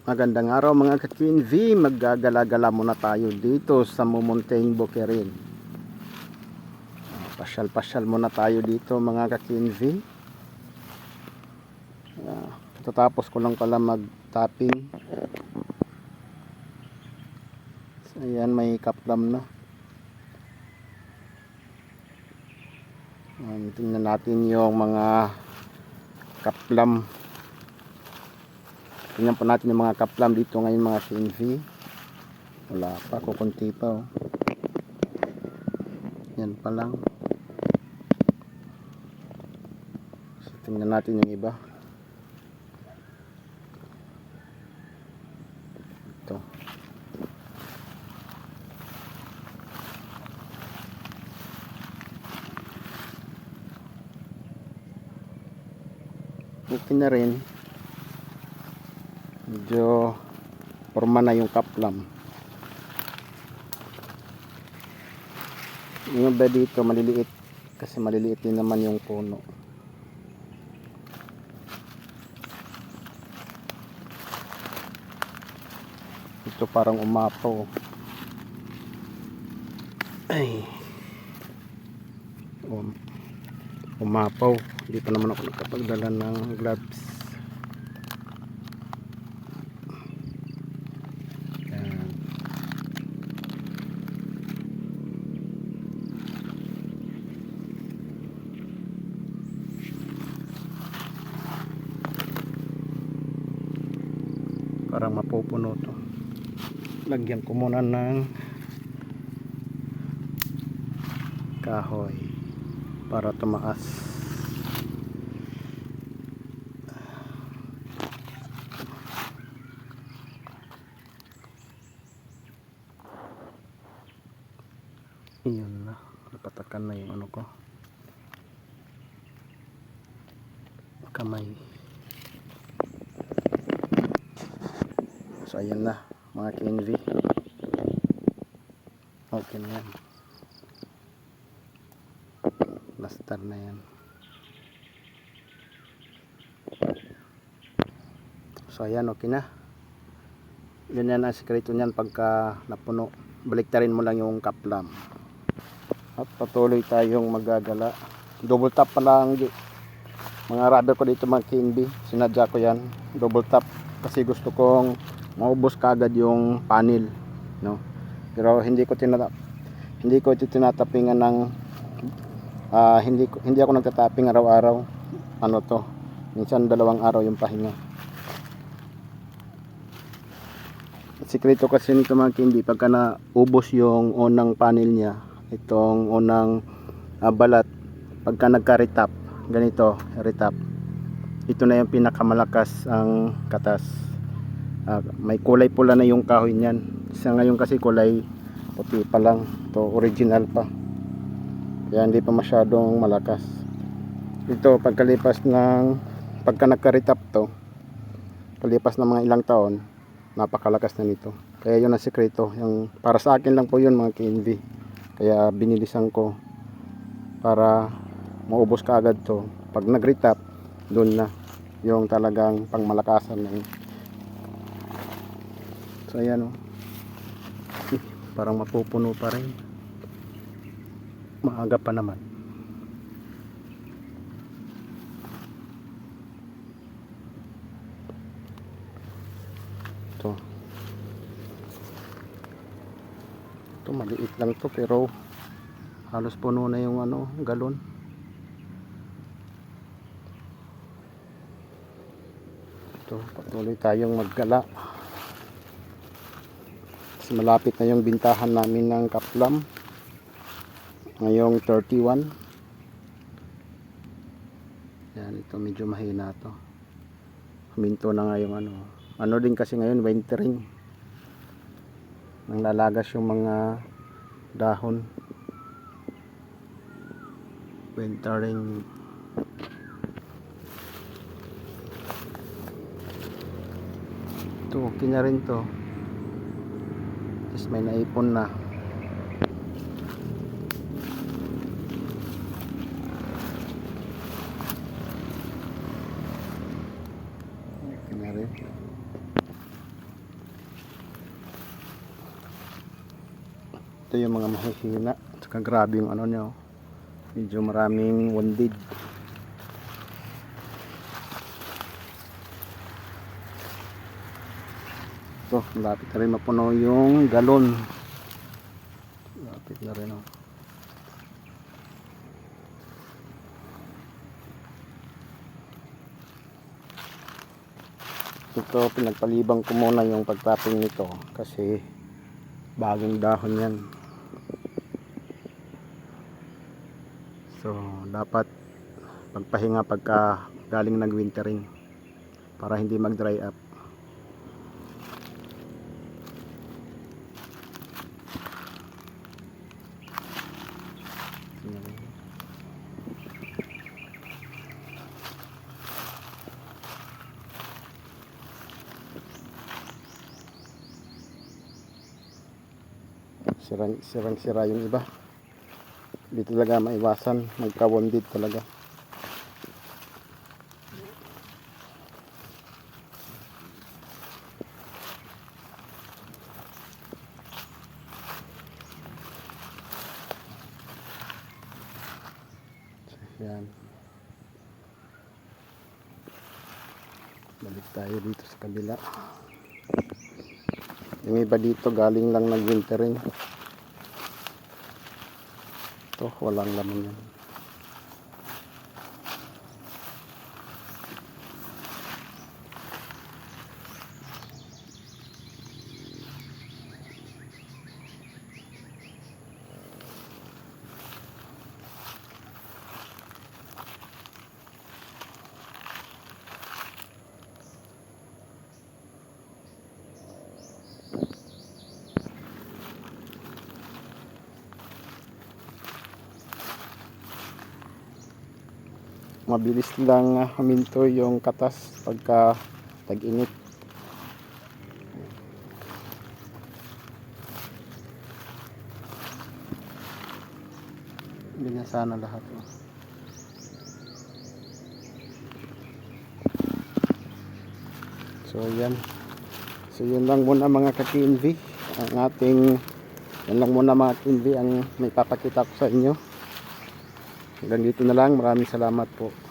Magandang araw mga ka-Queen V. Maggagala-gala muna tayo dito sa Mountain Boquerin. Pasyal-pasyal muna tayo dito mga ka-Queen V. Tatapos ko lang pala mag-tapping. So, ayan, may kaplam na. Tingnan natin yung mga kaplam. Tingnan po natin yung mga kaplam dito ngayon mga KNV. Wala pa, kukunti pa oh. Yan pa lang. So, tingnan natin yung iba. Ito. Okay na rin. Medyo forma na yung kaplam. Yung iba dito maliliit kasi maliliit din naman yung puno. Ito parang umapaw. Ay. Umapaw. Hindi pa naman ako nakapagdala ng gloves. Parang mapupuno to. Lagyan ko muna ng kahoy para tumaas. Iyon na, napatakan na yung ano ko, kamay. So ayan na mga KNV, okay na yan, basta na yan. So ayan, okay na. Yun yan ang sekreto niyan. Pagka napuno, baliktarin mo lang yung kaplam at patuloy tayong magagala. Double tap pa lang mga rubber ko dito mga KNV, sinadya ko yan double tap kasi gusto kong maubos kagad yung panel, no? Pero hindi ko ito tinatapingan ng hindi ako nagtataping araw-araw. Ano to, minsan 2 araw yung pahinga. Sikreto kasi nito mga KNV, pagka naubos yung unang panel niya, itong unang balat, pagka nagka-retap ganito, retap, ito na yung pinakamalakas ang katas. May kulay pula na yung kahoy niyan. Sa ngayon kasi kulay puti pa lang. Ito original pa. Kaya hindi pa masyadong malakas. Ito pagka nagka-retap to, kalipas ng mga ilang taon, napakalakas na nito. Kaya yun ang sikreto. Yung para sa akin lang po yun mga KNV. Kaya binilisan ko para maubos ka agad to. Pag nag-retap, doon na yung talagang pangmalakasan na yun. So ayan o, parang mapupuno pa rin, maaga pa naman. Ito maliit lang to pero halos puno na yung ano, galon. Ito, patuloy tayong maggala. Malapit na yung bintahan namin ng kaplam ngayong 31. Yan, ito medyo mahina to, huminto na nga yung ano din kasi ngayon wintering, nang lalagas yung mga dahon, wintering. Ito okay na rin to, may naipon na. Okay na rin. ito yung mga mahihina. Tsaka grabe yung ano nyo. Medyo maraming wounded. Ito, lapit na rin mapuno yung galon. Lapit na rin, oh. Ito, pinagpalibang ko muna yung pagtapping nito kasi bagong dahon yan. So dapat pagpahinga pagka galing nag-wintering para hindi mag-dry up. Sira yung iba. Hindi talaga maiwasan, magka-wounded talaga. Yan. Balik tayo dito sa kabila. Yung iba dito galing lang nag-wintering. Ito, walang laman yan. Mabilis lang huminto yung katas pagka tag-init. Hindi na sana lahat. So yan. So yun lang muna mga ka-KNV. Yan lang muna mga KNV ang may papakita ko sa inyo. Hanggang dito na lang. Maraming salamat po.